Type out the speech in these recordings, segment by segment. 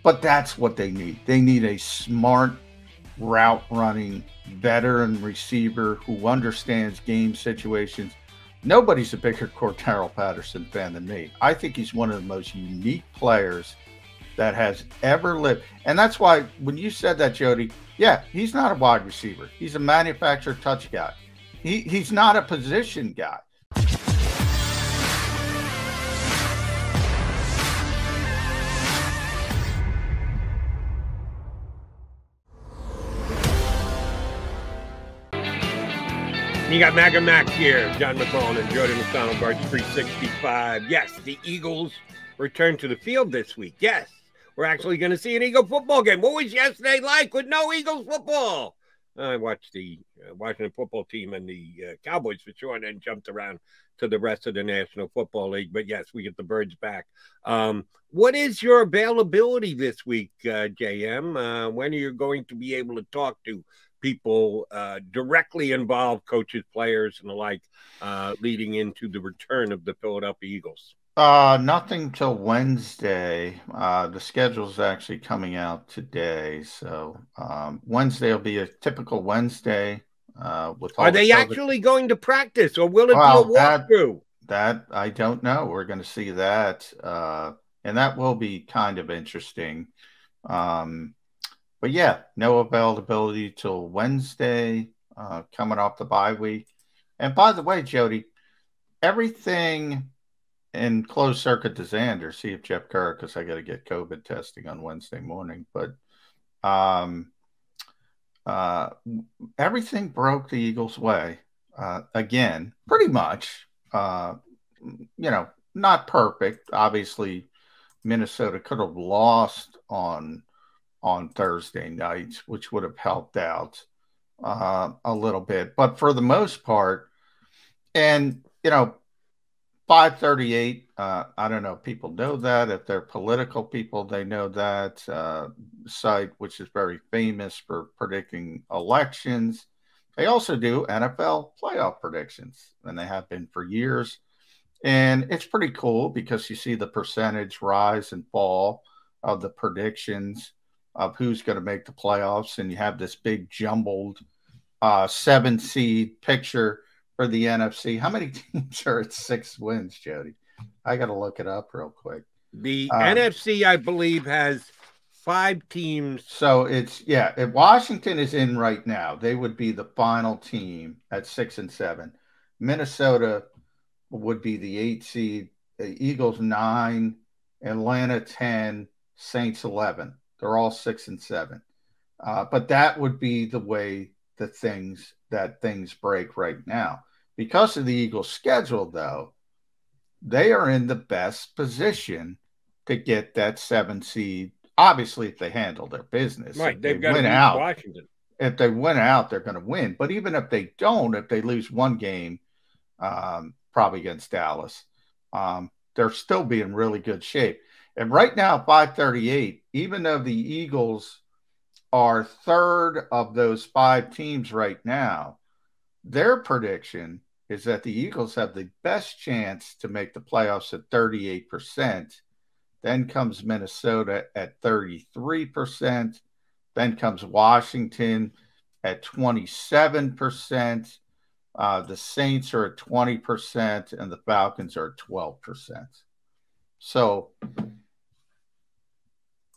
But that's what they need. They need a smart route running veteran receiver who understands game situations. Nobody's a bigger Cordero Patterson fan than me. I think he's one of the most unique players that has ever lived. And that's why when you said that, Jody, yeah, he's not a wide receiver. He's a manufactured touch guy. He's not a position guy. You got Mac and Mac here, John McMullen and Jordan McDonald, Birds 365. Yes, the Eagles return to the field this week. Yes, we're actually going to see an Eagle football game. What was yesterday like with no Eagles football? I watched the Washington football team and the Cowboys for sure, and then jumped around to the rest of the National Football League. But yes, we get the Birds back. What is your availability this week, JM? When are you going to be able to talk to people directly involved, coaches, players, and the like, leading into the return of the Philadelphia Eagles? Nothing till Wednesday. The schedule's actually coming out today, so Wednesday will be a typical Wednesday. Are they actually going to practice, or will it be a walkthrough? That I don't know. We're going to see that, and that will be kind of interesting. But yeah, no availability till Wednesday, coming off the bye week. And by the way, Jody, everything in closed circuit to Xander, see if Jeff Kerr, because I got to get COVID testing on Wednesday morning. But everything broke the Eagles' way again, pretty much. Not perfect. Obviously, Minnesota could have lost on Thursday nights, which would have helped out a little bit. But for the most part, and 538, I don't know if people know that. If they're political people, they know that site, which is very famous for predicting elections. They also do NFL playoff predictions, and they have been for years. And it's pretty cool because you see the percentage rise and fall of the predictions of who's going to make the playoffs, and you have this big jumbled 7-seed picture for the NFC. How many teams are at 6 wins, Jody? I got to look it up real quick. The NFC, I believe, has 5 teams. So it's, if Washington is in right now, they would be the final team at 6 and 7. Minnesota would be the 8 seed, the Eagles 9, Atlanta 10, Saints 11. They're all 6 and 7. But that would be the way that things break right now. Because of the Eagles' schedule, though, they are in the best position to get that 7 seed. Obviously, if they handle their business. Right, they've got to beat Washington. If they win out, they're going to win. But even if they don't, if they lose one game, probably against Dallas, they're still be in really good shape. And right now, 538, even though the Eagles are third of those 5 teams right now, their prediction is that the Eagles have the best chance to make the playoffs at 38%. Then comes Minnesota at 33%. Then comes Washington at 27%. The Saints are at 20%, and the Falcons are at 12%. So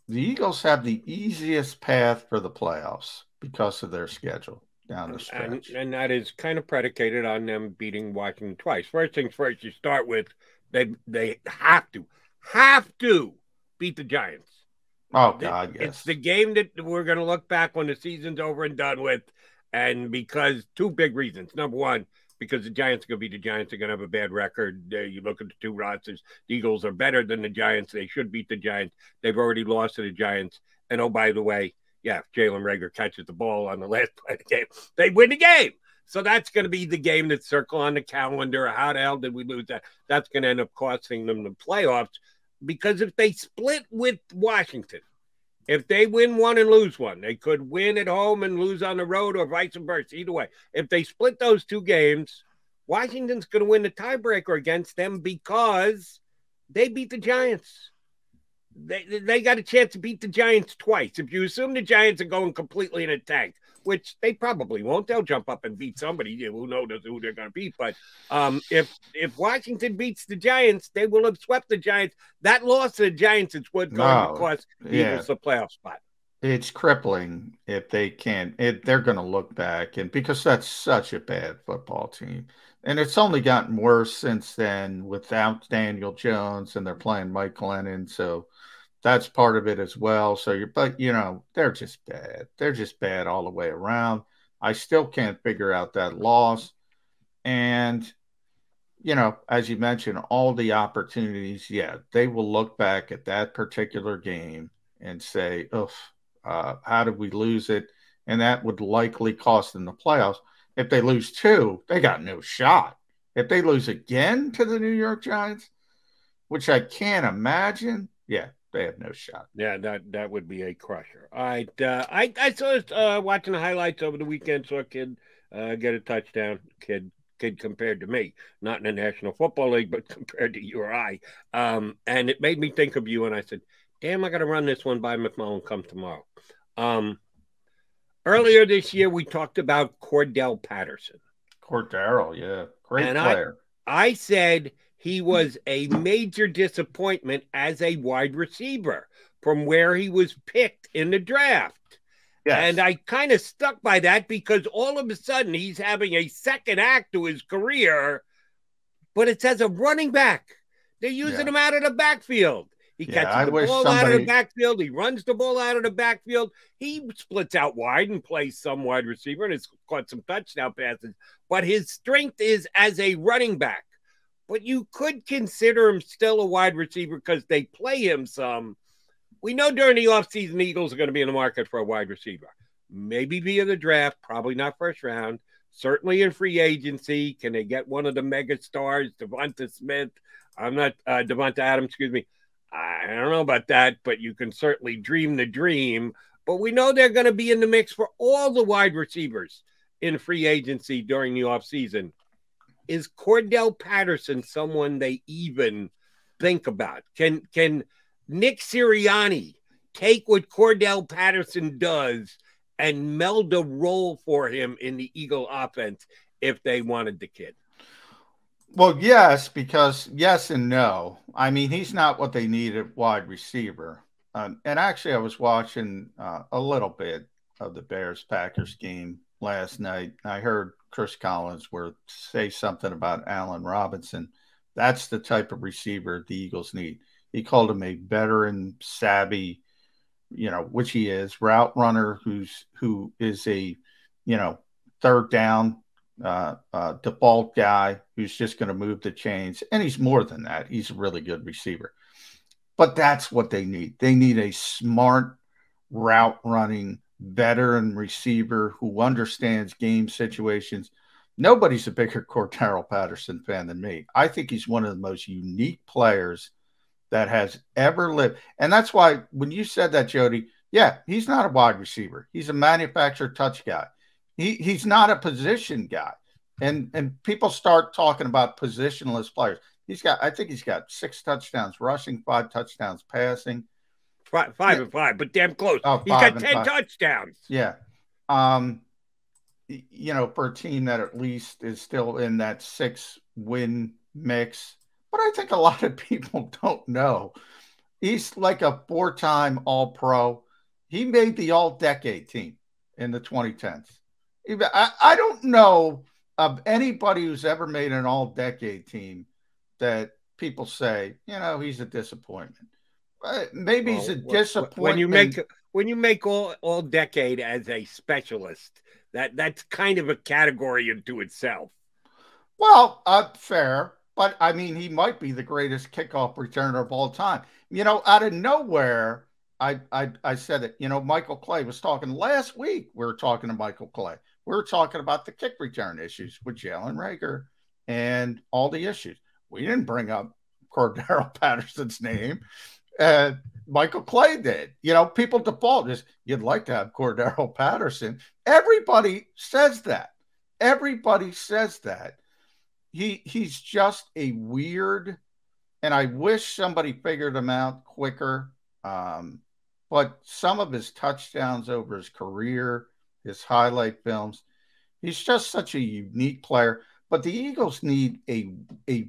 the Eagles have the easiest path for the playoffs because of their schedule down the stretch. And that is kind of predicated on them beating Washington twice. First things first, you start with they have to beat the Giants. Oh, God, yes. It's the game that we're going to look back when the season's over and done with. And because 2 big reasons. Number one, because the Giants are going to be the Giants. They're going to have a bad record. You look at the 2 rosters. The Eagles are better than the Giants. They should beat the Giants. They've already lost to the Giants. And, oh, by the way, if Jalen Reagor catches the ball on the last play of the game, they win the game. So that's going to be the game that's circled on the calendar. How the hell did we lose that? That's going to end up costing them the playoffs. Because if they split with Washington, if they win one and lose one, they could win at home and lose on the road or vice versa. Either way, if they split those 2 games, Washington's going to win the tiebreaker against them because they beat the Giants. they got a chance to beat the Giants twice. If you assume the Giants are going completely in a tank, which they probably won't, they'll jump up and beat somebody. Who knows who they're going to beat? But if Washington beats the Giants, they will have swept the Giants. That loss to the Giants is what's going to cost the Eagles the playoff spot. It's crippling if they can't. They're going to look back, and because that's such a bad football team, and it's only gotten worse since then without Daniel Jones, and they're playing Mike Glennon, so that's part of it as well. So but they're just bad. They're just bad all the way around. I still can't figure out that loss, and as you mentioned, all the opportunities. Yeah, they will look back at that particular game and say, "Oh." How did we lose it? And that would likely cost them the playoffs. If they lose 2, they got no shot. If they lose again to the New York Giants, which I can't imagine, yeah, they have no shot. Yeah, that would be a crusher. All right, I saw watching the highlights over the weekend, saw a kid get a touchdown. Kid compared to me, not in the National Football League, but compared to you or I. And it made me think of you, and I said, damn, I got to run this one by McMullen come tomorrow. Earlier this year, we talked about Cordell Patterson. Cordero, yeah. Great player. I said he was a major disappointment as a wide receiver from where he was picked in the draft. Yes. And I kind of stuck by that because all of a sudden he's having a second act to his career, but it's as a running back. They're using him out of the backfield. He catches the ball out of the backfield. He runs the ball out of the backfield. He splits out wide and plays some wide receiver and has caught some touchdown passes. But his strength is as a running back. But you could consider him still a wide receiver because they play him some. We know during the offseason, the Eagles are going to be in the market for a wide receiver. Maybe via the draft, probably not first round. Certainly in free agency. Can they get one of the mega stars, Devonta Smith? Devonta Adams, excuse me. I don't know about that, but you can certainly dream the dream. But we know they're going to be in the mix for all the wide receivers in free agency during the offseason. Is Cordell Patterson someone they even think about? Can Nick Sirianni take what Cordell Patterson does and meld a role for him in the Eagle offense if they wanted the kid? Well, yes, because yes and no. I mean, he's not what they need at wide receiver. And actually, I was watching a little bit of the Bears-Packers game last night. I heard Chris Collinsworth say something about Allen Robinson. That's the type of receiver the Eagles need. He called him a veteran, savvy, which he is, route runner who is a, third down default guy who's just going to move the chains. And he's more than that. He's a really good receiver. But that's what they need. They need a smart route running veteran receiver who understands game situations. Nobody's a bigger Cordero Patterson fan than me. I think he's one of the most unique players that has ever lived. And that's why when you said that, Jody, yeah, he's not a wide receiver. He's a manufactured touch guy. He's not a position guy. And people start talking about positionless players. I think he's got 6 touchdowns rushing, 5 touchdowns passing. 5 and 5, but damn close. He's got 10 touchdowns. Yeah. For a team that at least is still in that 6-win mix. But I think a lot of people don't know. He's like a 4-time All-Pro. He made the All-Decade team in the 2010s. I don't know of anybody who's ever made an All-Decade team that people say, he's a disappointment. Maybe he's a disappointment. When you make all decade as a specialist, that's kind of a category into itself. Well, fair, but I mean, he might be the greatest kickoff returner of all time. Out of nowhere, I said it. Michael Clay was talking last week. We were talking to Michael Clay. We were talking about the kick return issues with Jalen Reagor and all the issues. We didn't bring up Cordero Patterson's name. Michael Clay did. People default is you'd like to have Cordero Patterson. Everybody says that. Everybody says that. He's just a weird, and I wish somebody figured him out quicker. But some of his touchdowns over his career, his highlight films, he's just such a unique player. But the Eagles need a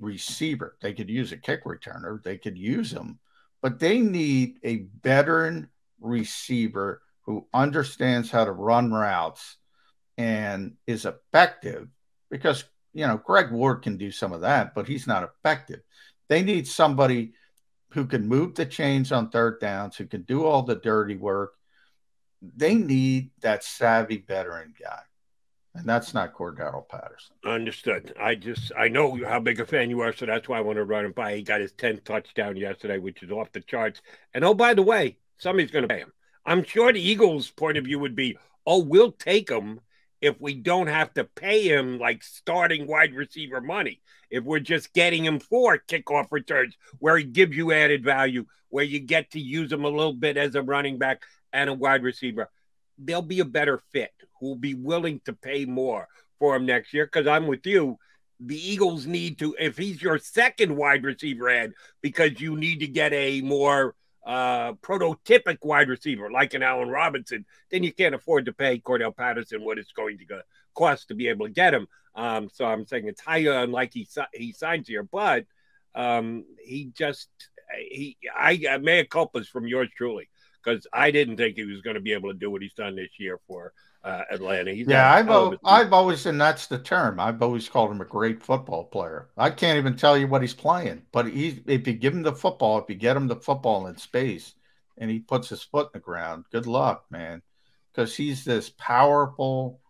receiver. They could use a kick returner, they could use him, but they need a veteran receiver who understands how to run routes and is effective because, Greg Ward can do some of that, but he's not effective. They need somebody who can move the chains on third downs, who can do all the dirty work. They need that savvy veteran guy. And that's not Cordero Patterson. Understood. I know how big a fan you are, so that's why I want to run him by. He got his 10th touchdown yesterday, which is off the charts. And oh, by the way, somebody's going to pay him. I'm sure the Eagles' point of view would be, oh, we'll take him if we don't have to pay him like starting wide receiver money. If we're just getting him for kickoff returns, where he gives you added value, where you get to use him a little bit as a running back and a wide receiver, they'll be a better fit who will be willing to pay more for him next year. Because I'm with you. The Eagles need to, if he's your second wide receiver ad, because you need to get a more prototypic wide receiver like an Allen Robinson, then you can't afford to pay Cordell Patterson what it's going to cost to be able to get him. So I'm saying it's highly unlikely he signs here, but I mea culpas from yours truly, because I didn't think he was going to be able to do what he's done this year for Atlanta. I've always, and that's the term, I've always called him a great football player. I can't even tell you what he's playing, but if you give him the football, if you get him the football in space and he puts his foot in the ground, good luck, man. Because he's this powerful,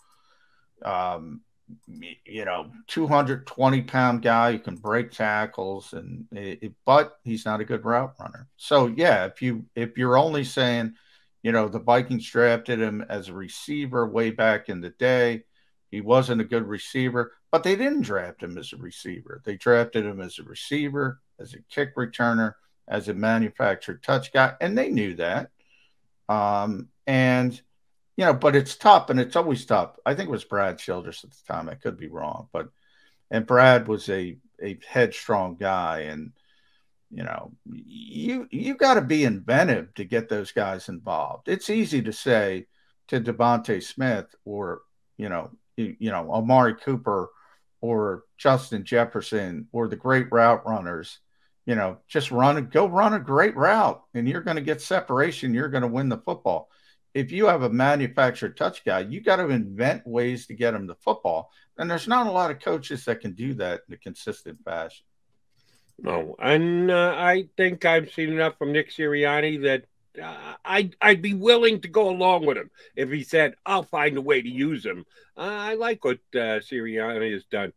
220-pound guy who can break tackles, but he's not a good route runner. So yeah, if you're only saying, the Vikings drafted him as a receiver way back in the day, he wasn't a good receiver, but they didn't draft him as a receiver. They drafted him as a receiver, as a kick returner, as a manufactured touch guy, and they knew that. But it's tough, and it's always tough. I think it was Brad Childress at the time. I could be wrong, and Brad was a headstrong guy, and you got to be inventive to get those guys involved. It's easy to say to Devontae Smith or Amari Cooper or Justin Jefferson or the great route runners, just go run a great route, and you're going to get separation. You're going to win the football. If you have a manufactured touch guy, you got to invent ways to get him the football. And there's not a lot of coaches that can do that in a consistent fashion. No, and I think I've seen enough from Nick Sirianni that I'd be willing to go along with him if he said, I'll find a way to use him. I like what Sirianni has done,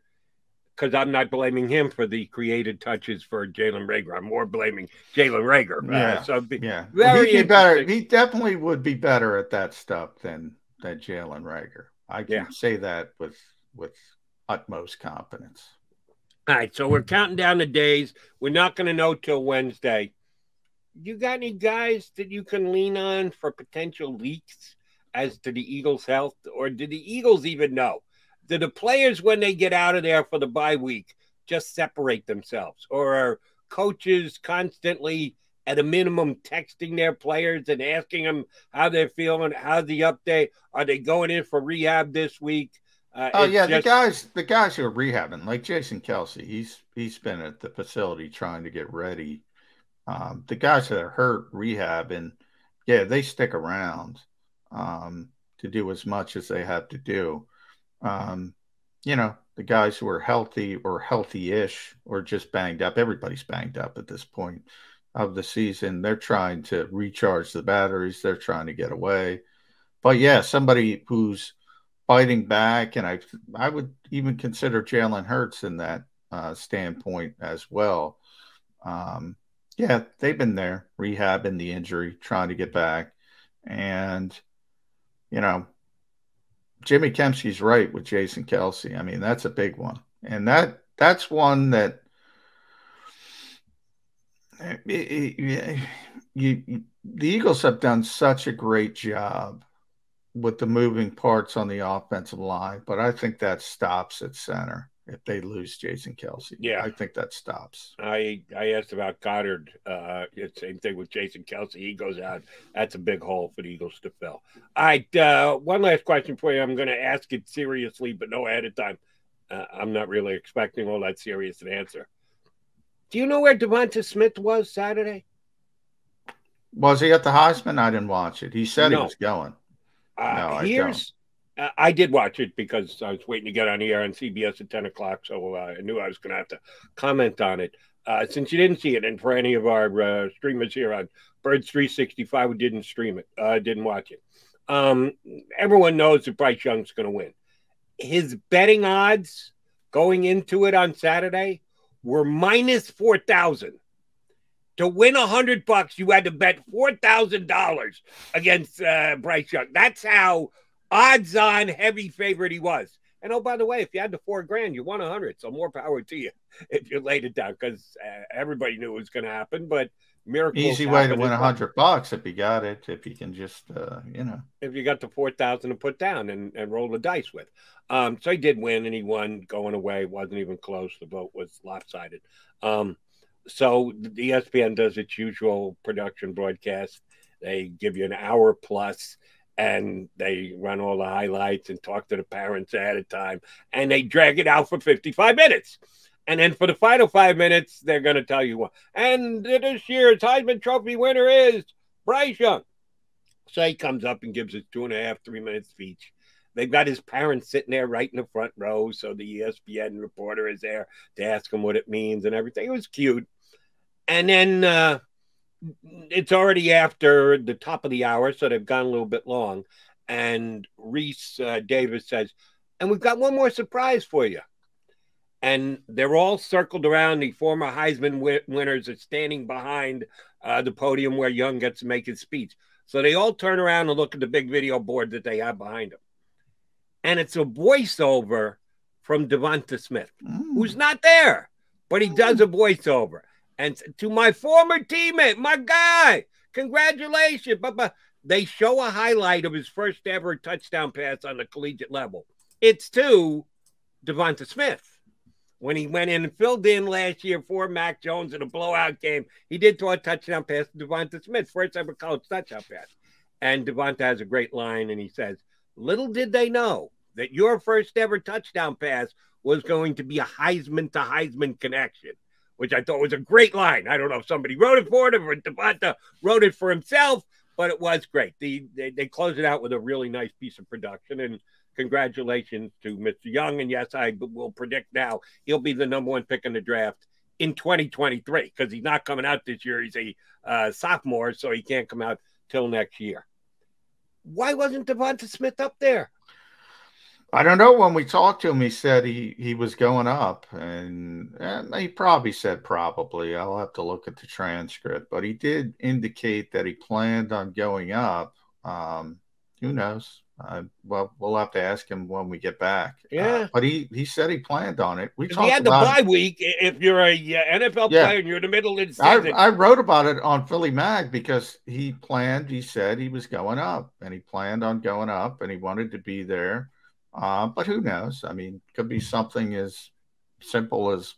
because I'm not blaming him for the created touches for Jalen Reagor. I'm more blaming Jalen Reagor. Very better. He definitely would be better at that stuff than Jalen Reagor. I can say that with utmost confidence. All right, so we're counting down the days. We're not going to know till Wednesday. You got any guys that you can lean on for potential leaks as to the Eagles' health? Or do the Eagles even know? Do the players, when they get out of there for the bye week, just separate themselves? Or are coaches constantly, at a minimum, texting their players and asking them how they're feeling, how's the update? Are they going in for rehab this week? The guys who are rehabbing, like Jason Kelsey, he's been at the facility trying to get ready. The guys that are hurt rehabbing, they stick around to do as much as they have to do. The guys who are healthy or healthy-ish or just banged up, everybody's banged up at this point of the season. They're trying to recharge the batteries. They're trying to get away. But somebody who's fighting back, and I would even consider Jalen Hurts in that standpoint as well. They've been there rehabbing the injury, trying to get back. And, Jimmy Kempsey's right with Jason Kelsey. I mean, that's a big one. And that's one that the Eagles have done such a great job with the moving parts on the offensive line, but I think that stops at center. if they lose Jason Kelsey. Yeah. I think that stops. I asked about Goddard. Same thing with Jason Kelsey. He goes out. That's a big hole for the Eagles to fill. All right. One last question for you. I'm going to ask it seriously, but no ahead of time. I'm not really expecting all that serious an answer. Do you know where Devonta Smith was Saturday? Was he at the Heisman? I didn't watch it. He said he was going. No, I don't. I did watch it because I was waiting to get on the air on CBS at 10 o'clock, so I knew I was going to have to comment on it. Since you didn't see it, and for any of our streamers here on Birds 365 who didn't stream it, didn't watch it, everyone knows that Bryce Young's going to win. His betting odds going into it on Saturday were minus 4,000. To win $100, you had to bet $4,000 against Bryce Young. That's how odds-on heavy favorite he was. And oh, by the way, if you had the $4,000, you won 100. So more power to you if you laid it down, because everybody knew it was going to happen. But miracles. Easy way to win $100 if you got it. If you can just, if you got the 4,000 to put down and roll the dice with. So he did win, and he won going away. Wasn't even close. The vote was lopsided. So the ESPN does its usual production broadcast. They give you an hour plus, and they run all the highlights and talk to the parents ahead of time, and they drag it out for 55 minutes. And then for the final 5 minutes, they're going to tell you what. And this year's Heisman Trophy winner is Bryce Young. So he comes up and gives his 2.5, 3 minute speech. They've got his parents sitting there right in the front row, so the ESPN reporter is there to ask him what it means and everything. It was cute. And then it's already after the top of the hour, so they've gone a little bit long. And Reese Davis says, and we've got one more surprise for you. And they're all circled around. The former Heisman winners are standing behind the podium where Young gets to make his speech. So they all turn around and look at the big video board that they have behind them. And it's a voiceover from Devonta Smith, who's not there, but he does a voiceover. And to my former teammate, my guy, congratulations. But they show a highlight of his first ever touchdown pass on the collegiate level. It's to Devonta Smith. When he went in and filled in last year for Mac Jones in a blowout game, he did throw a touchdown pass to Devonta Smith, first ever college touchdown pass. And Devonta has a great line, and he says, little did they know that your first ever touchdown pass was going to be a Heisman to Heisman connection, which I thought was a great line. I don't know if somebody wrote it for him or Devonta wrote it for himself, but it was great. They closed it out with a really nice piece of production, and congratulations to Mr. Young. And yes, I will predict now he'll be the #1 pick in the draft in 2023 because he's not coming out this year. He's a sophomore, so he can't come out till next year. Why wasn't Devonta Smith up there? I don't know. When we talked to him, he said he was going up, and he probably said probably. I'll have to look at the transcript, but he did indicate that he planned on going up. Who knows? Well, we'll have to ask him when we get back. Yeah, but he said he planned on it. We talked. He had the bye week. If you're a NFL player and you're in the middle of the season, I wrote about it on Philly Mag because he planned. He said he was going up, and he planned on going up, and he wanted to be there. But who knows? I mean, could be something as simple as,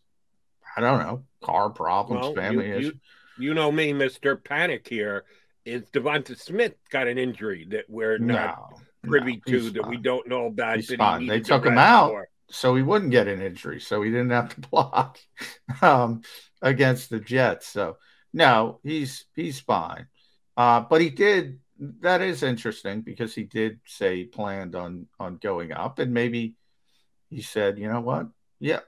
I don't know, car problems, family issues. You know me, Mr. Panic here. Is Devonta Smith got an injury that we're not privy to, that we don't know about? He's fine. They took him out so he wouldn't get an injury, so he didn't have to block against the Jets. So, no, he's fine. But he did. That is interesting because he did say he planned on going up, and maybe he said, you know what? Yeah,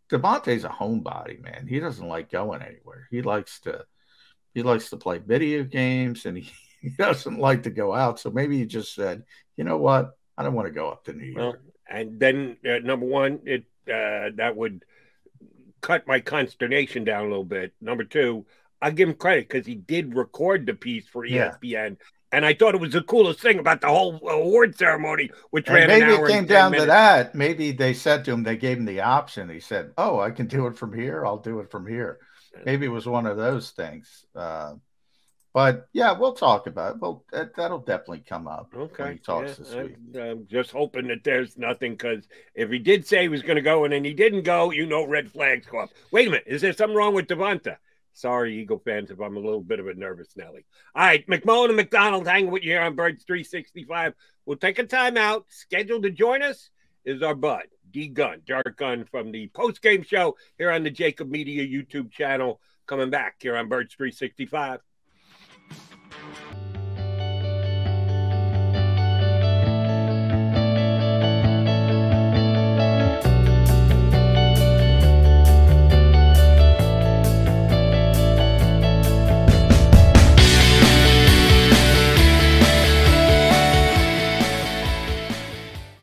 Devontae's a homebody, man. He doesn't like going anywhere. He likes to play video games, and he doesn't like to go out. So maybe he just said, you know what? I don't want to go up to New York. Well, and then #1, that would cut my consternation down a little bit. #2, I give him credit because he did record the piece for ESPN. Yeah. And I thought it was the coolest thing about the whole award ceremony, which ran an hour. Maybe it came down to that. Maybe they said to him, they gave him the option. He said, oh, I can do it from here. I'll do it from here. Maybe it was one of those things. But But yeah, we'll talk about it. Well, that'll definitely come up when he Okay. talks Yeah. this week. I'm just hoping that there's nothing, because if he did say he was going to go and then he didn't go, red flags go up. Wait a minute. Is there something wrong with Devonta? Sorry, Eagle fans, if I'm a little bit of a nervous Nelly. All right. McMullen and McDonald hanging with you here on Birds 365. We'll take a timeout. Scheduled to join us is our bud, D Gunn, Dark Gunn, from the post-game show here on the JAKIB Media YouTube channel. Coming back here on Birds 365.